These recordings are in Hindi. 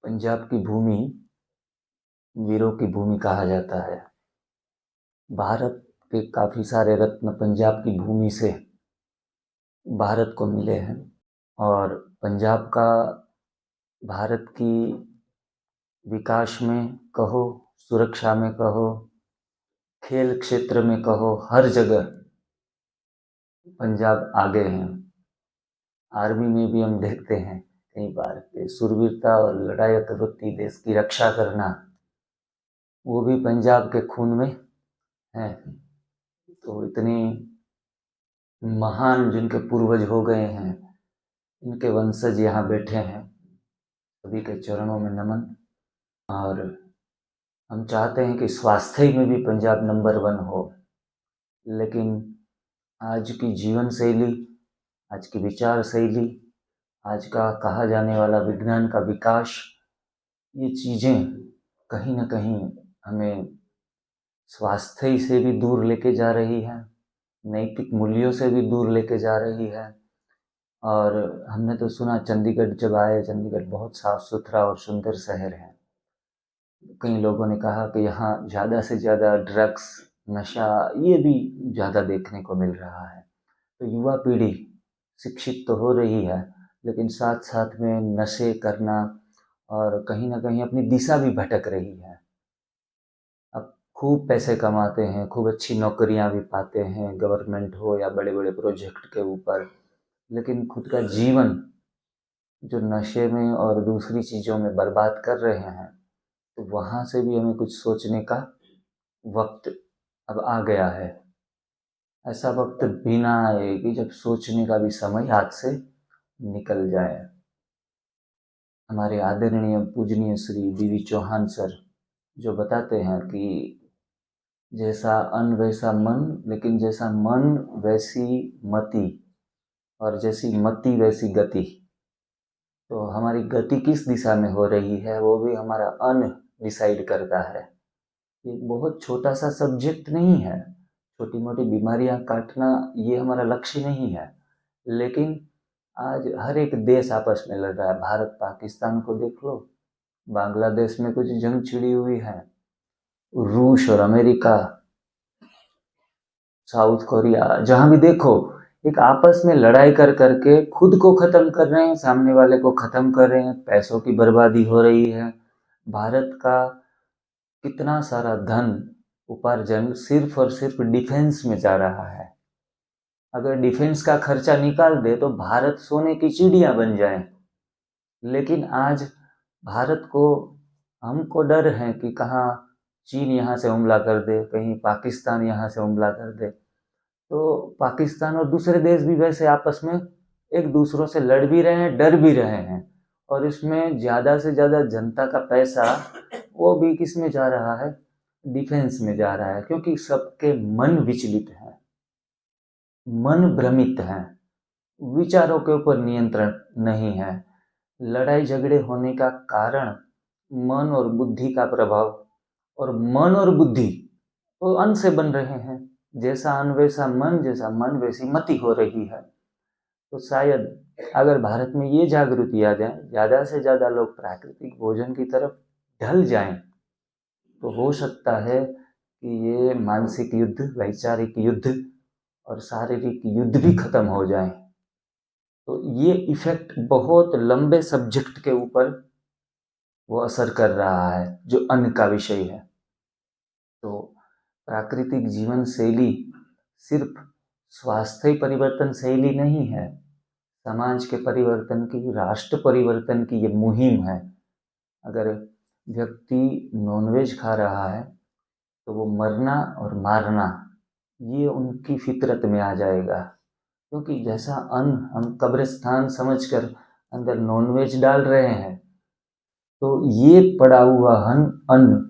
पंजाब की भूमि वीरों की भूमि कहा जाता है। भारत के काफ़ी सारे रत्न पंजाब की भूमि से भारत को मिले हैं और पंजाब का भारत की विकास में कहो, सुरक्षा में कहो, खेल क्षेत्र में कहो, हर जगह पंजाब आगे हैं। आर्मी में भी हम देखते हैं कई बार कि शूरवीरता और लड़ाई प्रवृत्ति, देश की रक्षा करना, वो भी पंजाब के खून में है। तो इतने महान जिनके पूर्वज हो गए हैं, इनके वंशज यहाँ बैठे हैं, सभी के चरणों में नमन। और हम चाहते हैं कि स्वास्थ्य में भी पंजाब नंबर 1 हो, लेकिन आज की जीवन शैली, आज की विचार शैली, आज का कहा जाने वाला विज्ञान का विकास, ये चीज़ें कहीं ना कहीं हमें स्वास्थ्य से भी दूर लेके जा रही है, नैतिक मूल्यों से भी दूर लेके जा रही है। और हमने तो सुना चंडीगढ़ जब आए, चंडीगढ़ बहुत साफ सुथरा और सुंदर शहर है। कई लोगों ने कहा कि यहाँ ज़्यादा से ज़्यादा ड्रग्स, नशा, ये भी ज़्यादा देखने को मिल रहा है। तो युवा पीढ़ी शिक्षित तो हो रही है, लेकिन साथ साथ में नशे करना और कहीं ना कहीं अपनी दिशा भी भटक रही है। अब खूब पैसे कमाते हैं, खूब अच्छी नौकरियां भी पाते हैं, गवर्नमेंट हो या बड़े बड़े प्रोजेक्ट के ऊपर, लेकिन खुद का जीवन जो नशे में और दूसरी चीज़ों में बर्बाद कर रहे हैं, तो वहाँ से भी हमें कुछ सोचने का वक्त अब आ गया है। ऐसा वक्त भी ना आए कि जब सोचने का भी समय हाथ से निकल जाए। हमारे आदरणीय पूजनीय श्री डी.वी. चौहान सर जो बताते हैं कि जैसा अन्न वैसा मन, लेकिन जैसा मन वैसी मति, और जैसी मति वैसी गति। तो हमारी गति किस दिशा में हो रही है, वो भी हमारा अन्न डिसाइड करता है। ये बहुत छोटा सा सब्जेक्ट नहीं है, छोटी मोटी बीमारियां काटना ये हमारा लक्ष्य नहीं है, लेकिन आज हर एक देश आपस में लड़ रहा है। भारत पाकिस्तान को देख लो, बांग्लादेश में कुछ जंग छिड़ी हुई है, रूस और अमेरिका, साउथ कोरिया, जहां भी देखो एक आपस में लड़ाई कर करके खुद को खत्म कर रहे हैं, सामने वाले को खत्म कर रहे हैं, पैसों की बर्बादी हो रही है। भारत का कितना सारा धन उपार्जन सिर्फ और सिर्फ डिफेंस में जा रहा है। अगर डिफेंस का खर्चा निकाल दे तो भारत सोने की चिड़िया बन जाए। लेकिन आज भारत को, हमको डर है कि कहाँ चीन यहाँ से हमला कर दे, कहीं पाकिस्तान यहाँ से हमला कर दे। तो पाकिस्तान और दूसरे देश भी वैसे आपस में एक दूसरों से लड़ भी रहे हैं, डर भी रहे हैं, और इसमें ज़्यादा से ज़्यादा जनता का पैसा वो भी किस में जा रहा है, डिफेंस में जा रहा है, क्योंकि सबके मन विचलित हैं, मन भ्रमित हैं, विचारों के ऊपर नियंत्रण नहीं है। लड़ाई झगड़े होने का कारण मन और बुद्धि का प्रभाव, और मन और बुद्धि तो अन्न से बन रहे हैं। जैसा अन्न वैसा मन, जैसा मन वैसी मति हो रही है। तो शायद अगर भारत में ये जागृति आ जाए, ज़्यादा से ज़्यादा लोग प्राकृतिक भोजन की तरफ ढल जाएं, तो हो सकता है कि ये मानसिक युद्ध, वैचारिक युद्ध और शारीरिक युद्ध भी खत्म हो जाए। तो ये इफेक्ट बहुत लंबे सब्जेक्ट के ऊपर वो असर कर रहा है, जो अन्न का विषय है। तो प्राकृतिक जीवन शैली सिर्फ स्वास्थ्य परिवर्तन शैली नहीं है, समाज के परिवर्तन की, राष्ट्र परिवर्तन की ये मुहिम है। अगर व्यक्ति नॉनवेज खा रहा है तो वो मरना और मारना ये उनकी फितरत में आ जाएगा, क्योंकि जैसा अन्न हम कब्रिस्तान समझकर अंदर नॉनवेज डाल रहे हैं, तो ये पड़ा हुआ अन्न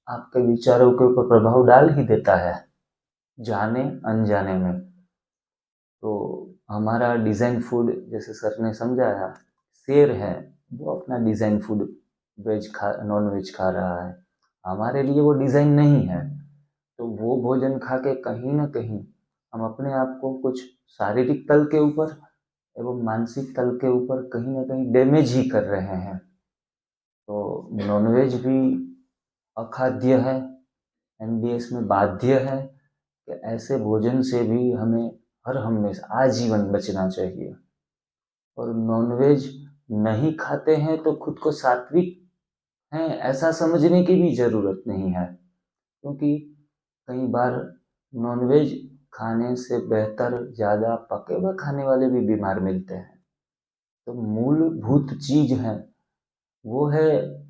आपके विचारों के ऊपर प्रभाव डाल ही देता है, जाने अनजाने में। तो हमारा डिज़ाइन फूड, जैसे सर ने समझाया, शेर है वो अपना डिज़ाइन फूड नॉन वेज खा रहा है, हमारे लिए वो डिज़ाइन नहीं है। तो वो भोजन खा के कहीं ना कहीं हम अपने आप को कुछ शारीरिक तल के ऊपर एवं मानसिक तल के ऊपर कहीं ना कहीं डैमेज ही कर रहे हैं। तो नॉनवेज भी अखाद्य है, एनडीएस में बाध्य है कि ऐसे भोजन से भी हमें हर हमेशा आजीवन बचना चाहिए। और नॉनवेज नहीं खाते हैं तो खुद को सात्विक हैं ऐसा समझने की भी ज़रूरत नहीं है, क्योंकि कई बार नॉनवेज खाने से बेहतर ज़्यादा पके हुए खाने वाले भी बीमार मिलते हैं। तो मूलभूत चीज़ है वो है,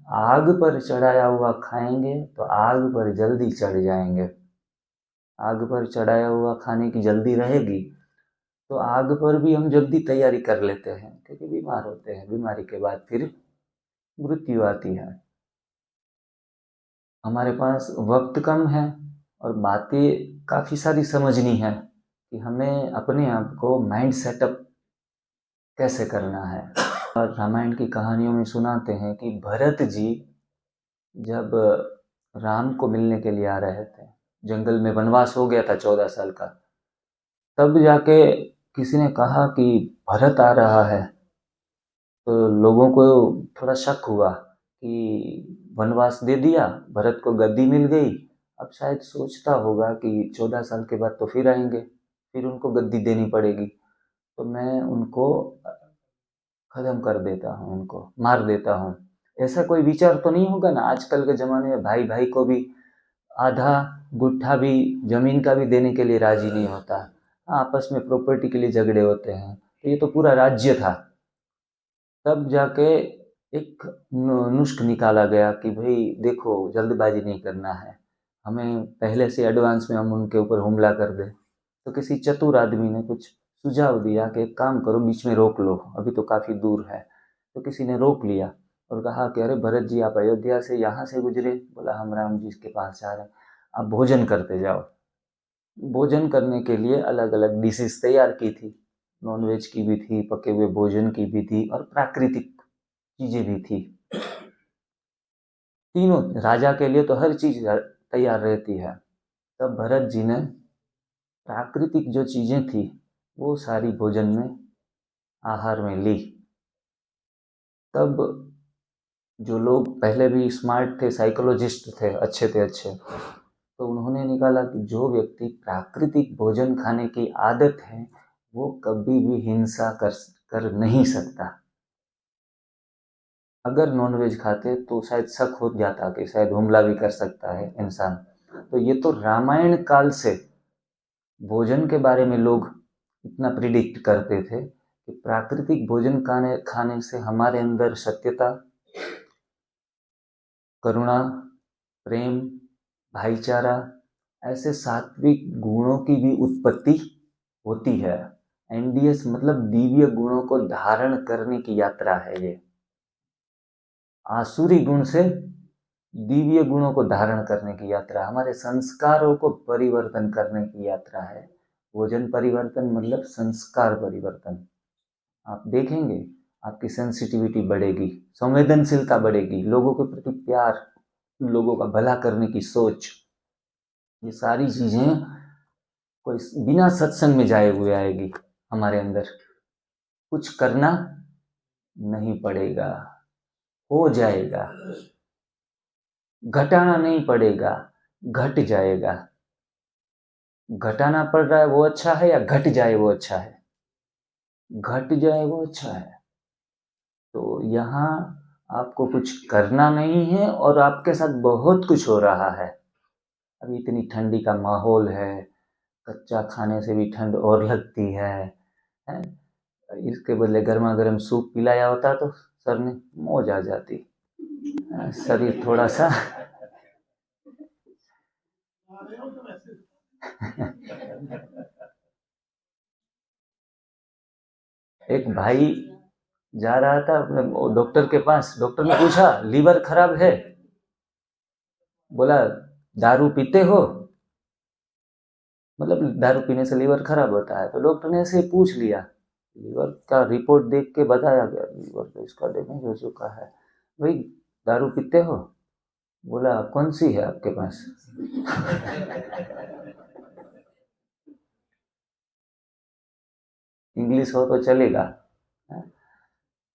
आग पर चढ़ाया हुआ खाएंगे तो आग पर जल्दी चढ़ जाएंगे। आग पर चढ़ाया हुआ खाने की जल्दी रहेगी तो आग पर भी हम जल्दी तैयारी कर लेते हैं, क्योंकि बीमार होते हैं, बीमारी के बाद फिर मृत्यु आती है। हमारे पास वक्त कम है और बातें काफ़ी सारी समझनी है कि हमें अपने आप को माइंड सेटअप कैसे करना है। और रामायण की कहानियों में सुनाते हैं कि भरत जी जब राम को मिलने के लिए आ रहे थे, जंगल में वनवास हो गया था 14 साल का, तब जाके किसी ने कहा कि भरत आ रहा है, तो लोगों को थोड़ा शक हुआ कि वनवास दे दिया, भरत को गद्दी मिल गई, अब शायद सोचता होगा कि 14 साल के बाद तो फिर आएंगे, फिर उनको गद्दी देनी पड़ेगी, तो मैं उनको खत्म कर देता हूँ, उनको मार देता हूँ। ऐसा कोई विचार तो नहीं होगा ना, आजकल के ज़माने में भाई भाई को भी आधा गुट्ठा भी ज़मीन का भी देने के लिए राजी नहीं होता, आपस में प्रॉपर्टी के लिए झगड़े होते हैं। तो ये तो पूरा राज्य था। तब जाके एक नुस्ख निकाला गया कि भाई देखो, जल्दबाजी नहीं करना है, हमें पहले से एडवांस में हम उनके ऊपर हमला कर दें। तो किसी चतुर आदमी ने कुछ सुझाव दिया कि एक काम करो, बीच में रोक लो, अभी तो काफ़ी दूर है। तो किसी ने रोक लिया और कहा कि अरे भरत जी, आप अयोध्या से यहाँ से गुजरे? बोला हम राम जी के पास जा रहे हैं। आप भोजन करते जाओ। भोजन करने के लिए अलग अलग डिशेस तैयार की थी, नॉनवेज की भी थी, पके हुए भोजन की भी थी और प्राकृतिक चीज़ें भी थी। तीनों, राजा के लिए तो हर चीज़ तैयार रहती है। तब भरत जी ने प्राकृतिक जो चीज़ें थी वो सारी भोजन में, आहार में ली। तब जो लोग पहले भी स्मार्ट थे, साइकोलॉजिस्ट थे, अच्छे थे अच्छे, तो उन्होंने निकाला कि जो व्यक्ति प्राकृतिक भोजन खाने की आदत है वो कभी भी हिंसा कर नहीं सकता। अगर नॉनवेज खाते तो शायद शक हो जाता कि शायद हमला भी कर सकता है इंसान। तो ये तो रामायण काल से भोजन के बारे में लोग इतना प्रिडिक्ट करते थे कि प्राकृतिक भोजन खाने खाने से हमारे अंदर सत्यता, करुणा, प्रेम, भाईचारा, ऐसे सात्विक गुणों की भी उत्पत्ति होती है। एनडीएस मतलब दिव्य गुणों को धारण करने की यात्रा है ये। आसुरी गुण से दिव्य गुणों को धारण करने की यात्रा, हमारे संस्कारों को परिवर्तन करने की यात्रा है। भोजन परिवर्तन मतलब संस्कार परिवर्तन। आप देखेंगे आपकी सेंसिटिविटी बढ़ेगी, संवेदनशीलता बढ़ेगी, लोगों के प्रति प्यार, लोगों का भला करने की सोच, ये सारी चीजें कोई बिना सत्संग में जाए हुए आएगी हमारे अंदर। कुछ करना नहीं पड़ेगा, हो जाएगा। घटाना नहीं पड़ेगा, घट जाएगा। घटाना पड़ रहा है वो अच्छा है या घट जाए वो अच्छा है? घट जाए वो अच्छा है। तो यहाँ आपको कुछ करना नहीं है और आपके साथ बहुत कुछ हो रहा है। अभी इतनी ठंडी का माहौल है, कच्चा खाने से भी ठंड और लगती है? इसके बदले गर्मा गर्म सूप पिलाया होता तो सर ने मौज आ जाती, शरीर थोड़ा सा एक भाई जा रहा था अपने डॉक्टर के पास, डॉक्टर ने पूछा लीवर खराब है? बोला दारू पीते हो? मतलब दारू पीने से लीवर खराब होता है? तो डॉक्टर ने ऐसे ही पूछ लिया, लीवर का रिपोर्ट देख के बताया गया लीवर तो इसका डैमेज हो चुका है। भाई दारू पीते हो? बोला कौन सी है आपके पास? इंग्लिश हो तो चलेगा।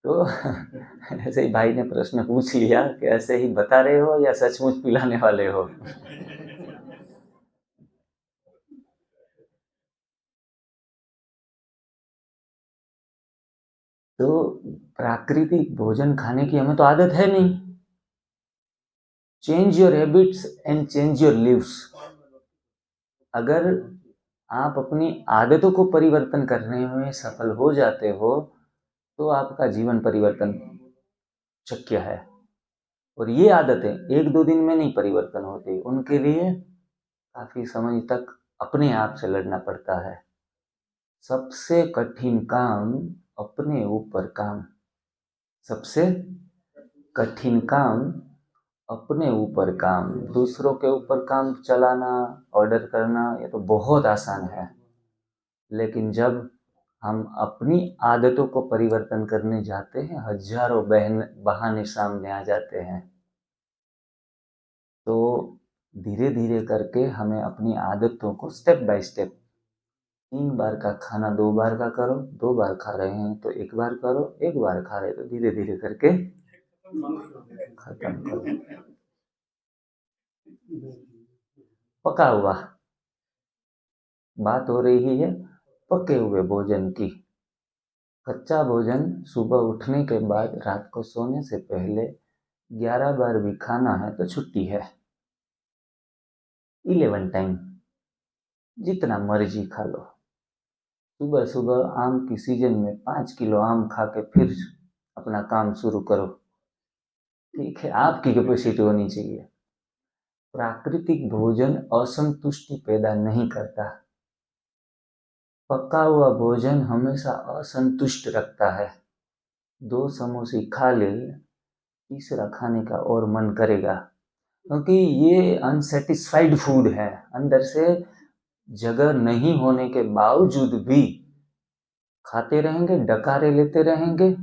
तो ऐसे ही भाई ने प्रश्न पूछ लिया कि ऐसे ही बता रहे हो या सचमुच पिलाने वाले हो? तो प्राकृतिक भोजन खाने की हमें तो आदत है नहीं। Change your habits and change your lives. अगर आप अपनी आदतों को परिवर्तन करने में सफल हो जाते हो तो आपका जीवन परिवर्तन शक्य है। और ये आदतें एक दो दिन में नहीं परिवर्तन होती, उनके लिए काफी समय तक अपने आप से लड़ना पड़ता है। सबसे कठिन काम अपने ऊपर काम। सबसे कठिन काम अपने ऊपर काम। दूसरों के ऊपर काम चलाना, ऑर्डर करना, ये तो बहुत आसान है। लेकिन जब हम अपनी आदतों को परिवर्तन करने जाते हैं, हजारों बहाने सामने आ जाते हैं। तो धीरे धीरे करके हमें अपनी आदतों को स्टेप बाय स्टेप, 3 बार का खाना 2 बार का करो, 2 बार खा रहे हैं तो 1 बार करो, 1 बार खा रहे तो धीरे धीरे करके खत्म करो। पका हुआ, बात हो रही है पके हुए भोजन की। कच्चा भोजन सुबह उठने के बाद रात को सोने से पहले 11 बार भी खाना है तो छुट्टी है। 11 टाइम जितना मर्जी खा लो। सुबह सुबह आम की सीजन में 5 किलो आम खा के फिर अपना काम शुरू करो। ठीक है, आपकी कैपेसिटी होनी चाहिए। प्राकृतिक भोजन असंतुष्टि पैदा नहीं करता। पका हुआ भोजन हमेशा असंतुष्ट रखता है। 2 समोसे खा ले, तीसरा खाने का और मन करेगा, क्योंकि ये अनसेटिस्फाइड फूड है। अंदर से जगह नहीं होने के बावजूद भी खाते रहेंगे, डकारे लेते रहेंगे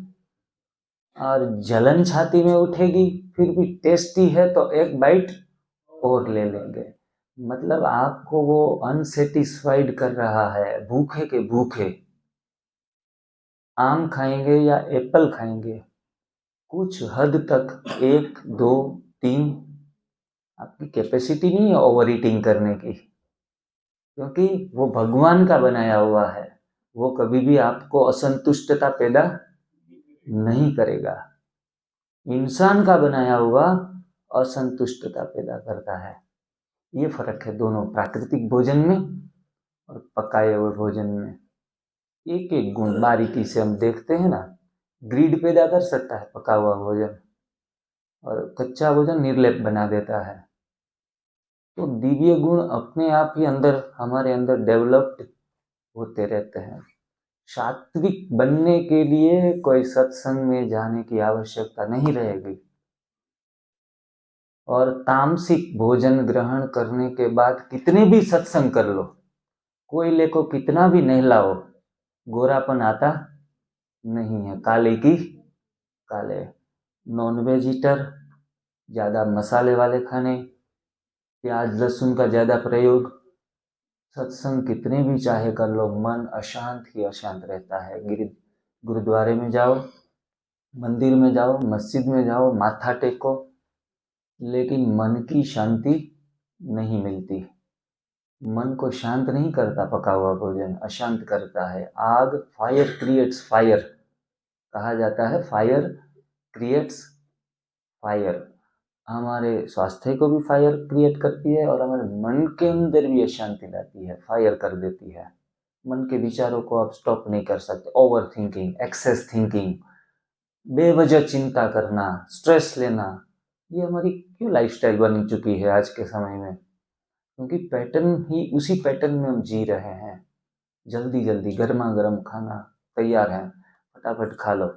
और जलन छाती में उठेगी। फिर भी टेस्टी है तो एक बाइट और ले लेंगे। मतलब आपको वो अनसेटिस्फाइड कर रहा है, भूखे के भूखे। आम खाएंगे या एप्पल खाएंगे, कुछ हद तक 1 2 3 आपकी कैपेसिटी नहीं है ओवर ईटिंग करने की, क्योंकि वो भगवान का बनाया हुआ है। वो कभी भी आपको असंतुष्टता पैदा नहीं करेगा। इंसान का बनाया हुआ असंतुष्टता पैदा करता है। ये फर्क है दोनों प्राकृतिक भोजन में और पकाए हुए भोजन में। एक एक गुण बारीकी से हम देखते हैं ना। ग्रीड पैदा कर सकता है पका हुआ भोजन, और कच्चा भोजन निर्लेप बना देता है। तो दिव्य गुण अपने आप ही अंदर हमारे अंदर डेवलप्ड होते रहते हैं। सात्विक बनने के लिए कोई सत्संग में जाने की आवश्यकता नहीं रहेगी। और तामसिक भोजन ग्रहण करने के बाद कितने भी सत्संग कर लो, कोयले को कितना भी नहलाओ, गोरापन आता नहीं है। काले की काले। नॉन वेज ईटर, ज़्यादा मसाले वाले खाने, प्याज लहसुन का ज़्यादा प्रयोग, सत्संग कितने भी चाहे कर लो, मन अशांत ही अशांत रहता है। गुरुद्वारे में जाओ, मंदिर में जाओ, मस्जिद में जाओ, माथा टेको, लेकिन मन की शांति नहीं मिलती। मन को शांत नहीं करता पका हुआ भोजन, अशांत करता है। आग, फायर क्रिएट्स फायर कहा जाता है। फायर क्रिएट्स फायर हमारे स्वास्थ्य को भी फायर क्रिएट करती है और हमारे मन के अंदर भी अशांति लाती है, फायर कर देती है। मन के विचारों को आप स्टॉप नहीं कर सकते। ओवर थिंकिंग, एक्सेस थिंकिंग, बेवजह चिंता करना, स्ट्रेस लेना, ये हमारी क्यों लाइफस्टाइल बन चुकी है आज के समय में? क्योंकि पैटर्न ही उसी पैटर्न में हम जी रहे हैं। जल्दी जल्दी गर्मा गर्म खाना तैयार है, फटाफट खा लो।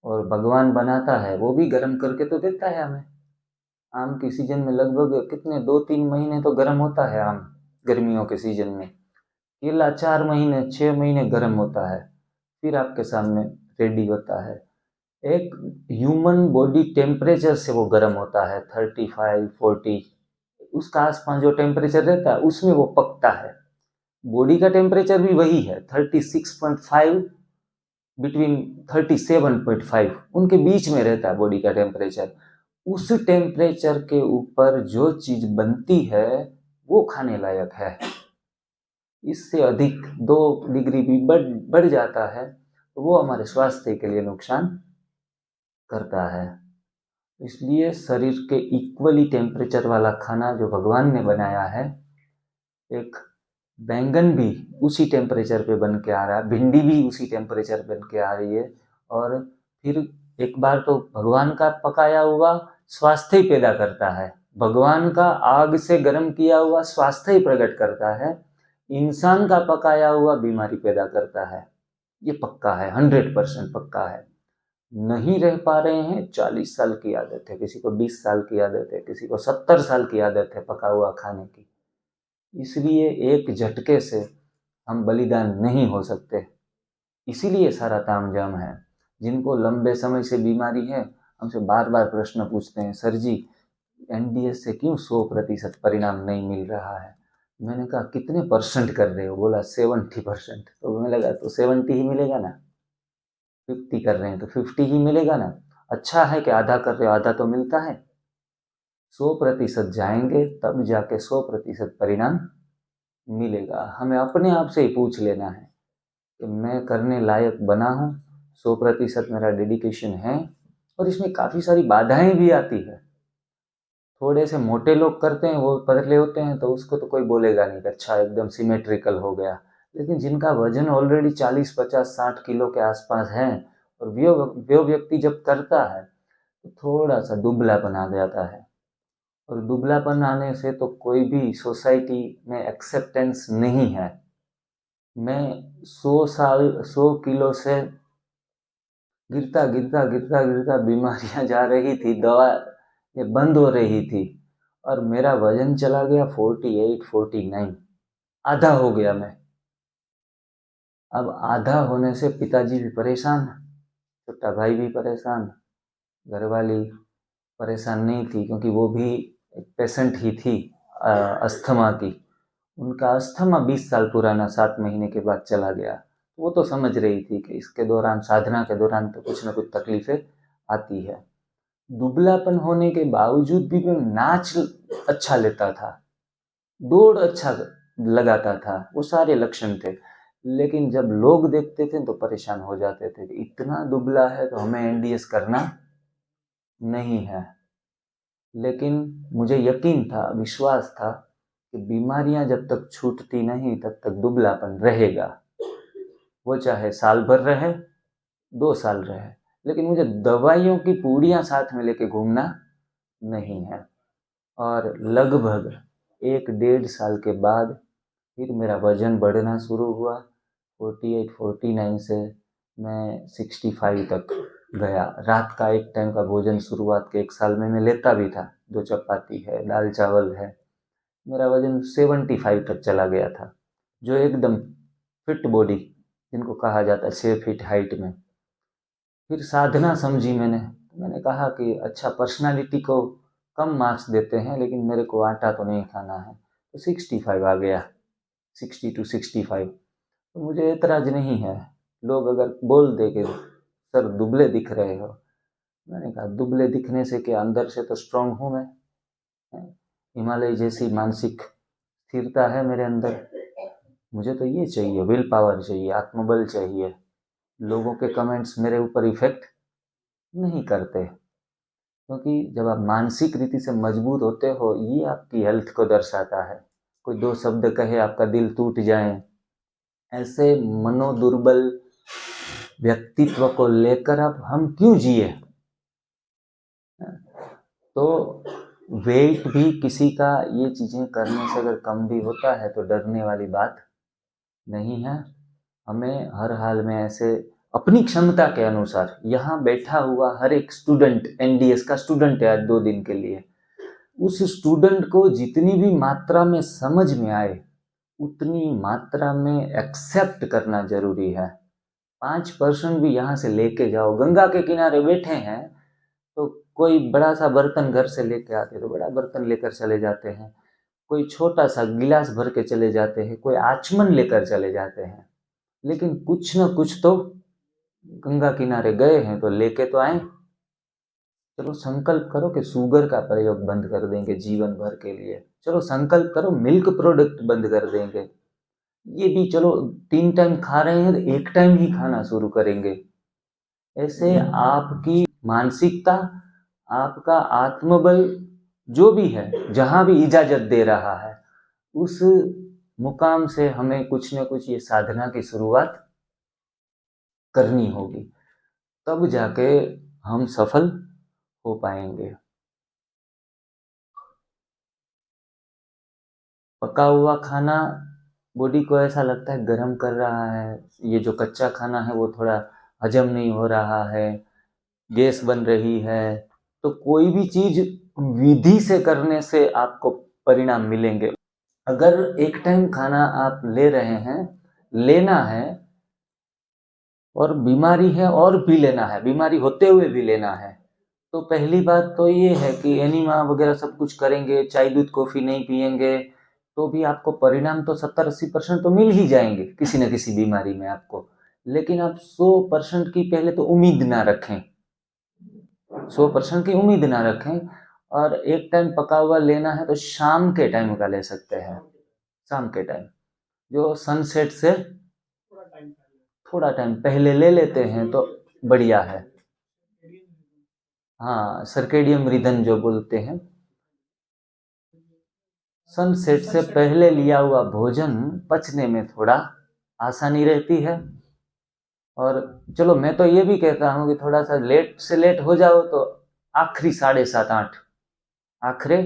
और भगवान बनाता है वो भी गर्म करके तो देता है हमें। आम की सीजन में लगभग कितने 2 3 महीने तो गर्म होता है आम, गर्मियों के सीजन में। केला 4 महीने 6 महीने गर्म होता है, फिर आपके सामने रेडी होता है। एक ह्यूमन बॉडी टेम्परेचर से वो गर्म होता है, 35 40, उसका आसपास जो टेम्परेचर रहता है उसमें वो पकता है। बॉडी का टेम्परेचर भी वही है, 36.5 बिटवीन 37.5 उनके बीच में रहता है बॉडी का टेम्परेचर। उस टेम्परेचर के ऊपर जो चीज बनती है वो खाने लायक है। इससे अधिक 2 डिग्री भी बढ़ जाता है तो वो हमारे स्वास्थ्य के लिए नुकसान करता है। इसलिए शरीर के इक्वली टेम्परेचर वाला खाना जो भगवान ने बनाया है, एक बैंगन भी उसी टेम्परेचर पे बन के आ रहा है, भिंडी भी उसी टेम्परेचर बन के आ रही है, और फिर एक बार तो भगवान का पकाया हुआ स्वास्थ्य ही पैदा करता है, भगवान का आग से गर्म किया हुआ स्वास्थ्य ही प्रकट करता है, इंसान का पकाया हुआ बीमारी पैदा करता है। ये पक्का है, 100% पक्का है। नहीं रह पा रहे हैं, 40 साल की आदत है, किसी को 20 साल की आदत है, किसी को 70 साल की आदत है पका हुआ खाने की। इसलिए एक झटके से हम बलिदान नहीं हो सकते, इसीलिए सारा तामझाम है। जिनको लंबे समय से बीमारी है हमसे बार बार प्रश्न पूछते हैं, सर जी एनडीएस से क्यों 100% परिणाम नहीं मिल रहा है। मैंने कहा कितने परसेंट कर रहे हो, बोला 70%। तो मैं लगा तो 70 ही मिलेगा ना, 50 कर रहे हैं तो 50 ही मिलेगा ना। अच्छा है कि आधा कर रहे हो, आधा तो मिलता है। 100% जाएंगे तब जाके 100% परिणाम मिलेगा। हमें अपने आप से ही पूछ लेना है कि मैं करने लायक बना हूँ, 100% मेरा डेडिकेशन है। और इसमें काफ़ी सारी बाधाएं भी आती है। थोड़े से मोटे लोग करते हैं, वो पतले होते हैं तो उसको तो कोई बोलेगा नहीं कि अच्छा एकदम सिमेट्रिकल हो गया। लेकिन जिनका वजन ऑलरेडी 40, 50, 60 किलो के आसपास है और वो व्यक्ति जब करता है तो थोड़ा सा दुबलापन आ जाता है, और दुबलापन आने से तो कोई भी सोसाइटी में एक्सेप्टेंस नहीं है। मैं 100 किलो से गिरता गिरता गिरता गिरता बीमारियां जा रही थी, दवा ये बंद हो रही थी, और मेरा वजन चला गया 48, 49, आधा हो गया मैं। अब आधा होने से पिताजी भी परेशान, छोटा भाई भी परेशान, घरवाली परेशान नहीं थी क्योंकि वो भी एक पेशेंट ही थी अस्थमा की। उनका अस्थमा 20 साल पुराना 7 महीने के बाद चला गया। वो तो समझ रही थी कि इसके दौरान, साधना के दौरान तो कुछ न कुछ तकलीफें आती है। दुबलापन होने के बावजूद भी मैं नाच अच्छा लेता था, दौड़ अच्छा लगाता था, वो सारे लक्षण थे। लेकिन जब लोग देखते थे तो परेशान हो जाते थे कि इतना दुबला है तो हमें एनडीएस करना नहीं है। लेकिन मुझे यकीन था, विश्वास था कि बीमारियां जब तक छूटती नहीं तब तक दुबलापन रहेगा, वो चाहे साल भर रहे, 2 साल रहे, लेकिन मुझे दवाइयों की पूड़ियां साथ में लेके घूमना नहीं है। और लगभग 1 डेढ़ साल के बाद फिर मेरा वजन बढ़ना शुरू हुआ। 48, 49 से मैं 65 तक गया। रात का एक टाइम का भोजन शुरुआत के 1 साल में मैं लेता भी था, 2 चपाती है, दाल चावल है। मेरा वजन 75 तक चला गया था, जो एकदम फिट बॉडी जिनको कहा जाता है 6 फीट हाइट में। फिर साधना समझी मैंने कहा कि अच्छा, पर्सनालिटी को कम मार्क्स देते हैं लेकिन मेरे को आटा तो नहीं खाना है, तो 65 आ गया, 60 to 65। तो मुझे एतराज नहीं है, लोग अगर बोल दे कि सर दुबले दिख रहे हो, मैंने कहा दुबले दिखने से क्या, अंदर से तो स्ट्रांग हूँ मैं। हिमालय जैसी मानसिक स्थिरता है मेरे अंदर। मुझे तो ये चाहिए, विल पावर चाहिए, आत्मबल चाहिए। लोगों के कमेंट्स मेरे ऊपर इफेक्ट नहीं करते, क्योंकि जब आप मानसिक रीति से मजबूत होते हो, ये आपकी हेल्थ को दर्शाता है। कोई 2 शब्द कहे आपका दिल टूट जाए, ऐसे मनोदुर्बल व्यक्तित्व को लेकर अब हम क्यों जिए। तो वेट भी किसी का ये चीजें करने से अगर कम भी होता है तो डरने वाली बात नहीं है। हमें हर हाल में ऐसे अपनी क्षमता के अनुसार, यहाँ बैठा हुआ हर एक स्टूडेंट एनडीएस का स्टूडेंट है आज 2 दिन के लिए, उस स्टूडेंट को जितनी भी मात्रा में समझ में आए उतनी मात्रा में एक्सेप्ट करना जरूरी है। 5% भी यहाँ से लेके जाओ। गंगा के किनारे बैठे हैं तो कोई बड़ा सा बर्तन घर से लेके आते तो बड़ा बर्तन लेकर चले जाते हैं, कोई छोटा सा गिलास भर के चले जाते हैं, कोई आचमन लेकर चले जाते हैं, लेकिन कुछ न कुछ तो गंगा किनारे गए हैं तो लेके तो आए। चलो संकल्प करो कि शुगर का प्रयोग बंद कर देंगे जीवन भर के लिए। चलो संकल्प करो मिल्क प्रोडक्ट बंद कर देंगे। ये भी चलो 3 टाइम खा रहे हैं तो 1 टाइम ही खाना शुरू करेंगे। ऐसे आपकी मानसिकता, आपका आत्मबल जो भी है, जहाँ भी इजाज़त दे रहा है, उस मुकाम से हमें कुछ न कुछ ये साधना की शुरुआत करनी होगी, तब जाके हम सफल हो पाएंगे। पका हुआ खाना बॉडी को ऐसा लगता है गर्म कर रहा है, ये जो कच्चा खाना है वो थोड़ा हजम नहीं हो रहा है, गैस बन रही है। तो कोई भी चीज विधि से करने से आपको परिणाम मिलेंगे। अगर एक टाइम खाना आप ले रहे हैं, लेना है, और बीमारी है और भी लेना है, बीमारी होते हुए भी लेना है, तो पहली बात तो ये है कि एनीमा वगैरह सब कुछ करेंगे, चाय दूध कॉफ़ी नहीं पिएंगे, तो भी आपको परिणाम तो 70-80% तो मिल ही जाएंगे किसी न किसी बीमारी में आपको। लेकिन आप 100% की पहले तो उम्मीद ना रखें, 100% की उम्मीद ना रखें। और एक टाइम पका हुआ लेना है तो शाम के टाइम का ले सकते हैं, शाम के टाइम जो सनसेट से थोड़ा टाइम पहले ले लेते हैं तो बढ़िया है। हाँ, सर्केडियम रिदम जो बोलते हैं, सनसेट से पहले लिया हुआ भोजन पचने में थोड़ा आसानी रहती है। और चलो मैं तो ये भी कहता हूँ कि थोड़ा सा लेट से लेट हो जाओ तो आखिरी 7:30-8, आखिरी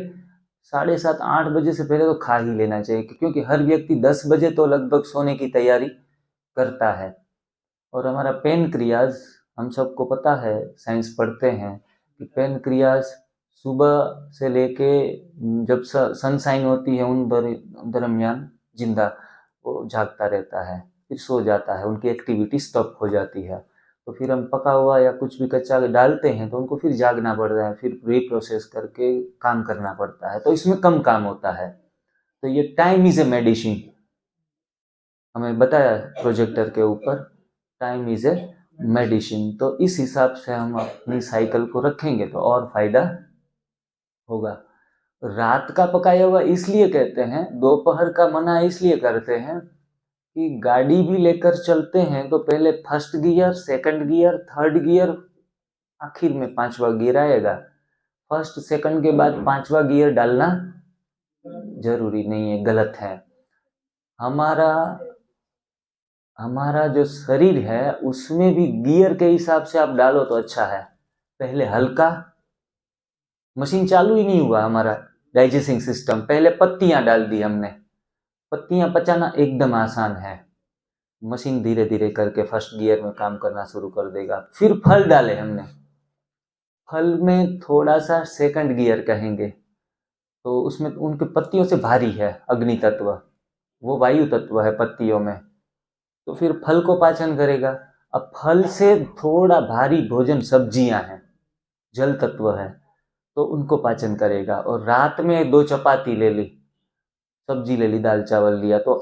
7:30-8 बजे से पहले तो खा ही लेना चाहिए, क्योंकि हर व्यक्ति 10 बजे तो लगभग सोने की तैयारी करता है। और हमारा पेनक्रियाज, हम सबको पता है, साइंस पढ़ते हैं कि पेनक्रियाज सुबह से लेके जब सनशाइन होती है उन दरमियान जिंदा वो जागता रहता है, फिर सो जाता है, उनकी एक्टिविटी स्टॉप हो जाती है। तो फिर हम पका हुआ या कुछ भी कच्चा डालते हैं तो उनको फिर जागना पड़ता है, फिर रीप्रोसेस करके काम करना पड़ता है, तो इसमें कम काम होता है। तो ये टाइम इज ए मेडिसिन, हमें बताया प्रोजेक्टर के ऊपर, टाइम इज ए मेडिसिन। तो इस हिसाब से हम अपनी साइकिल को रखेंगे तो और फायदा होगा। रात का पकाया हुआ इसलिए कहते हैं, दोपहर का मना इसलिए करते हैं कि गाड़ी भी लेकर चलते हैं तो पहले first gear, second gear, third gear, आखिर में 5वां गियर आएगा। फर्स्ट सेकंड के बाद 5वां गियर डालना जरूरी नहीं है, गलत है। हमारा हमारा जो शरीर है उसमें भी गियर के हिसाब से आप डालो तो अच्छा है। पहले हल्का, मशीन चालू ही नहीं हुआ हमारा डाइजेस्टिंग सिस्टम, पहले पत्तियां डाल दी हमने, पत्तियां पचाना एकदम आसान है, मशीन धीरे धीरे करके फर्स्ट गियर में काम करना शुरू कर देगा। फिर फल डाले हमने, फल में थोड़ा सा सेकंड गियर कहेंगे, तो उसमें उनके पत्तियों से भारी है अग्नि तत्व, वो वायु तत्व है पत्तियों में, तो फिर फल को पाचन करेगा। अब फल से थोड़ा भारी भोजन सब्जियां हैं, जल तत्व है, तो उनको पाचन करेगा। और रात में 2 चपाती ले ली, सब्जी ले ली, दाल चावल लिया, तो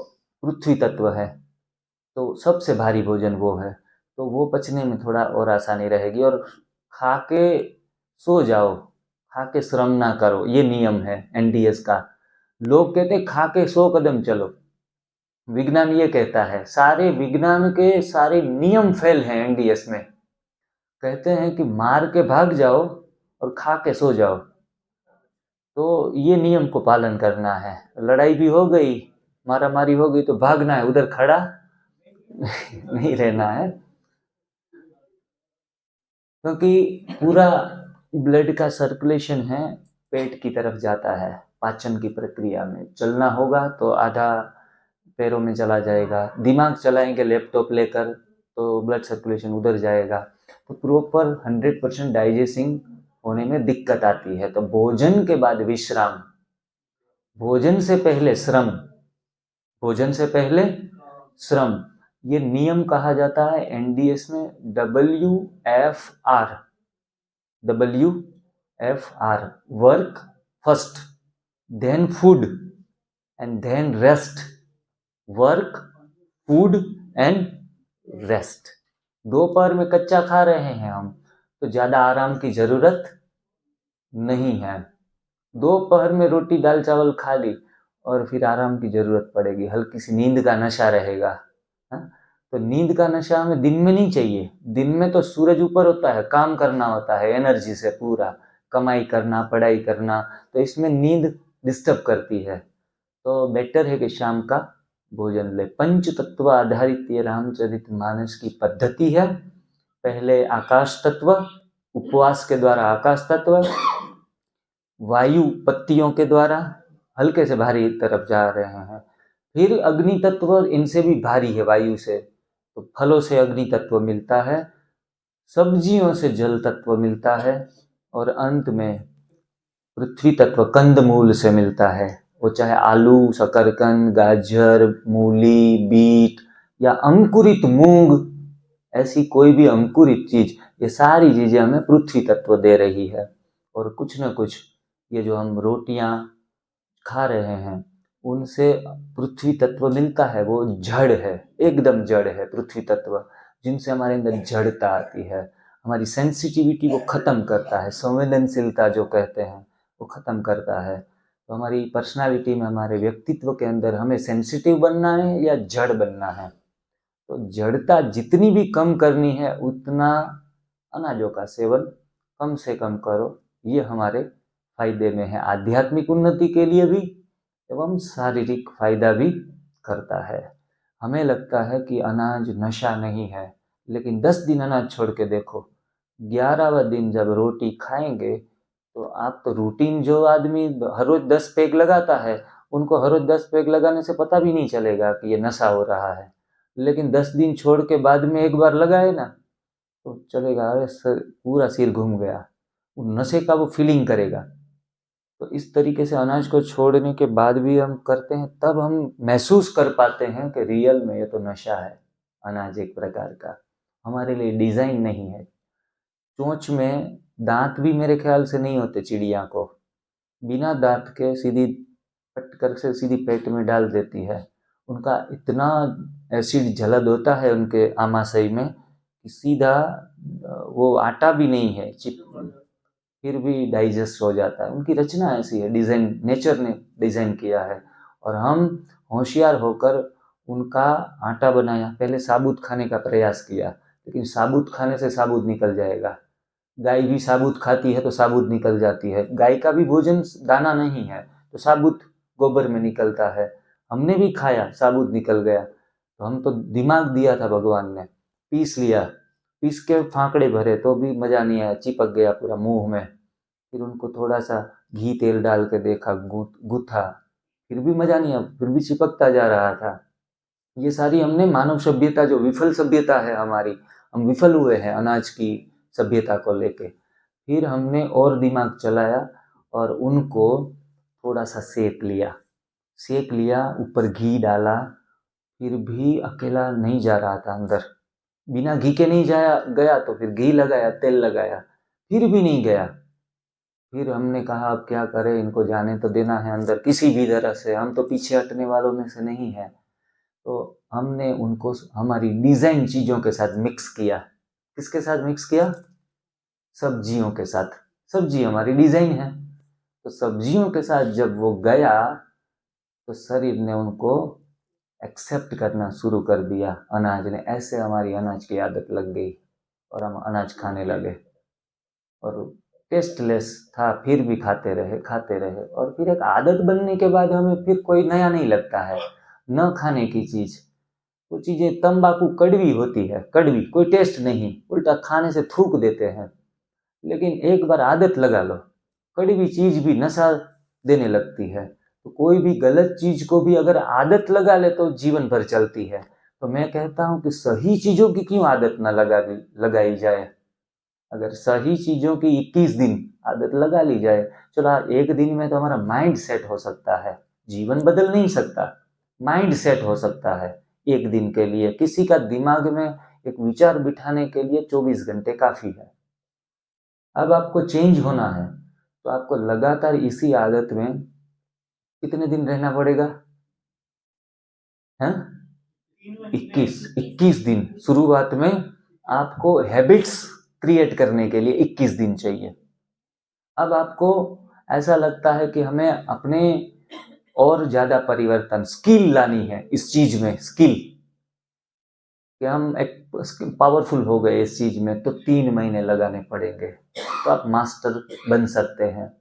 पृथ्वी तत्व है, तो सबसे भारी भोजन वो है, तो वो पचने में थोड़ा और आसानी रहेगी। और खा के सो जाओ, खा के श्रम ना करो, ये नियम है एनडीएस का। लोग कहते हैं खा के 100 कदम चलो, विज्ञान ये कहता है, सारे विज्ञान के सारे नियम फेल हैं एनडीएस में। कहते हैं कि मार के भाग जाओ और खा के सो जाओ, तो ये नियम को पालन करना है। लड़ाई भी हो गई, मारा मारी हो गई, तो भागना है, उधर खड़ा नहीं रहना है, क्योंकि पूरा ब्लड का सर्कुलेशन है पेट की तरफ जाता है। पाचन की प्रक्रिया में चलना होगा तो आधा पैरों में चला जाएगा, दिमाग चलाएंगे लैपटॉप लेकर तो ब्लड सर्कुलेशन उधर जाएगा, तो प्रॉपर 100% डाइजेस्टिंग होने में दिक्कत आती है। तो भोजन के बाद विश्राम, भोजन से पहले श्रम, भोजन से पहले श्रम, ये नियम कहा जाता है एनडीएस में WFR, WFR, work first, then food and then rest, work, food and rest. दोपहर में कच्चा खा रहे हैं हम, तो ज़्यादा आराम की ज़रूरत नहीं है। दोपहर में रोटी दाल चावल खा ली और फिर आराम की ज़रूरत पड़ेगी, हल्की सी नींद का नशा रहेगा। हाँ? तो नींद का नशा हमें दिन में नहीं चाहिए। दिन में तो सूरज ऊपर होता है, काम करना होता है एनर्जी से पूरा, कमाई करना, पढ़ाई करना, तो इसमें नींद डिस्टर्ब करती है। तो बेटर है कि शाम का भोजन ले। पंच तत्व आधारित ये रामचरितमानस की पद्धति है। पहले आकाश तत्व, उपवास के द्वारा आकाश तत्व, वायु पत्तियों के द्वारा हल्के से भारी तरफ जा रहे हैं, फिर अग्नि तत्व, इनसे भी भारी है वायु से, तो फलों से अग्नि तत्व मिलता है, सब्जियों से जल तत्व मिलता है, और अंत में पृथ्वी तत्व कंद मूल से मिलता है। वो चाहे आलू, शकरकंद, गाजर, मूली, बीट या अंकुरित मूंग, ऐसी कोई भी अंकुरित चीज, ये सारी चीजें हमें पृथ्वी तत्व दे रही है। और कुछ न कुछ ये जो हम रोटियां खा रहे हैं उनसे पृथ्वी तत्व मिलता है, वो जड़ है, एकदम जड़ है पृथ्वी तत्व, जिनसे हमारे अंदर जड़ता आती है, हमारी सेंसिटिविटी वो खत्म करता है, संवेदनशीलता जो कहते हैं वो खत्म करता है। तो हमारी पर्सनालिटी में, हमारे व्यक्तित्व के अंदर हमें सेंसिटिव बनना है या जड़ बनना है, तो जड़ता जितनी भी कम करनी है उतना अनाजों का सेवन कम से कम करो, ये हमारे फायदे में है, आध्यात्मिक उन्नति के लिए भी एवं शारीरिक फायदा भी करता है। हमें लगता है कि अनाज नशा नहीं है, लेकिन 10 दिन अनाज छोड़ के देखो, 11वां दिन जब रोटी खाएंगे तो आप तो रूटीन, जो आदमी हर रोज 10 पेग लगाता है, उनको हर रोज 10 पेग लगाने से पता भी नहीं चलेगा कि ये नशा हो रहा है। लेकिन 10 दिन छोड़ के बाद में एक बार लगाए ना, तो चलेगा, अरे सर पूरा सिर घूम गया, वो नशे का वो फीलिंग करेगा। तो इस तरीके से अनाज को छोड़ने के बाद भी हम करते हैं, तब हम महसूस कर पाते हैं कि रियल में ये तो नशा है। अनाज एक प्रकार का हमारे लिए डिजाइन नहीं है। चोंच में दांत भी मेरे ख्याल से नहीं होते चिड़िया को, बिना दांत के सीधी पट कर से सीधी पेट में डाल देती है। उनका इतना एसिड जलद होता है उनके आमाशय में कि सीधा वो आटा भी नहीं है, चिप फिर भी डाइजेस्ट हो जाता है। उनकी रचना ऐसी है, डिजाइन नेचर ने डिजाइन किया है। और हम होशियार होकर उनका आटा बनाया, पहले साबुत खाने का प्रयास किया, लेकिन साबुत खाने से साबुत निकल जाएगा। गाय भी साबुत खाती है तो साबुत निकल जाती है, गाय का भी भोजन दाना नहीं है तो साबुत गोबर में निकलता है। हमने भी खाया, साबुत निकल गया, तो हम तो दिमाग दिया था भगवान ने, पीस लिया, पीस के फांकड़े भरे तो भी मजा नहीं आया, चिपक गया पूरा मुंह में। फिर उनको थोड़ा सा घी तेल डाल के देखा, गूथा, फिर भी मजा नहीं आया, फिर भी चिपकता जा रहा था। ये सारी हमने मानव सभ्यता, जो विफल सभ्यता है हमारी, हम विफल हुए हैं अनाज की सभ्यता को लेके। फिर हमने और दिमाग चलाया और उनको थोड़ा सा सेक लिया, सेक लिया, ऊपर घी डाला, फिर भी अकेला नहीं जा रहा था अंदर, बिना घी के नहीं जाया गया, तो फिर घी लगाया, तेल लगाया, फिर भी नहीं गया। फिर हमने कहा अब क्या करें, इनको जाने तो देना है अंदर किसी भी तरह से, हम तो पीछे हटने वालों में से नहीं है। तो हमने उनको हमारी डिजाइन चीजों के साथ मिक्स किया। किसके साथ मिक्स किया? सब्जियों के साथ। सब्जी हमारी डिजाइन है, तो सब्जियों के साथ जब वो गया तो शरीर ने उनको एक्सेप्ट करना शुरू कर दिया, अनाज ने। ऐसे हमारी अनाज की आदत लग गई और हम अनाज खाने लगे, और टेस्टलेस था फिर भी खाते रहे, खाते रहे, और फिर एक आदत बनने के बाद हमें फिर कोई नया नहीं लगता है न खाने की चीज। वो चीजें, तंबाकू कड़वी होती है, कड़वी, कोई टेस्ट नहीं, उल्टा खाने से थूक देते हैं। लेकिन एक बार आदत लगा लो, कड़वी चीज भी नशा देने लगती है। तो कोई भी गलत चीज को भी अगर आदत लगा ले तो जीवन भर चलती है। तो मैं कहता हूं कि सही चीजों की क्यों आदत न लगाई जाए। अगर सही चीजों की 21 दिन आदत लगा ली जाए, चलो एक दिन में तो हमारा माइंड सेट हो सकता है, जीवन बदल नहीं सकता, माइंड सेट हो सकता है एक दिन के लिए। किसी का दिमाग में एक विचार बिठाने के लिए 24 घंटे काफी है। अब आपको चेंज होना है तो आपको लगातार इसी आदत में कितने दिन रहना पड़ेगा? हैं? 21 दिन। शुरुआत में आपको हैबिट्स क्रिएट करने के लिए 21 दिन चाहिए। अब आपको ऐसा लगता है कि हमें अपने और ज़्यादा परिवर्तन, स्किल लानी है इस चीज़ में, स्किल कि हम एक पावरफुल हो गए इस चीज़ में, तो 3 महीने लगाने पड़ेंगे, तो आप मास्टर बन सकते हैं।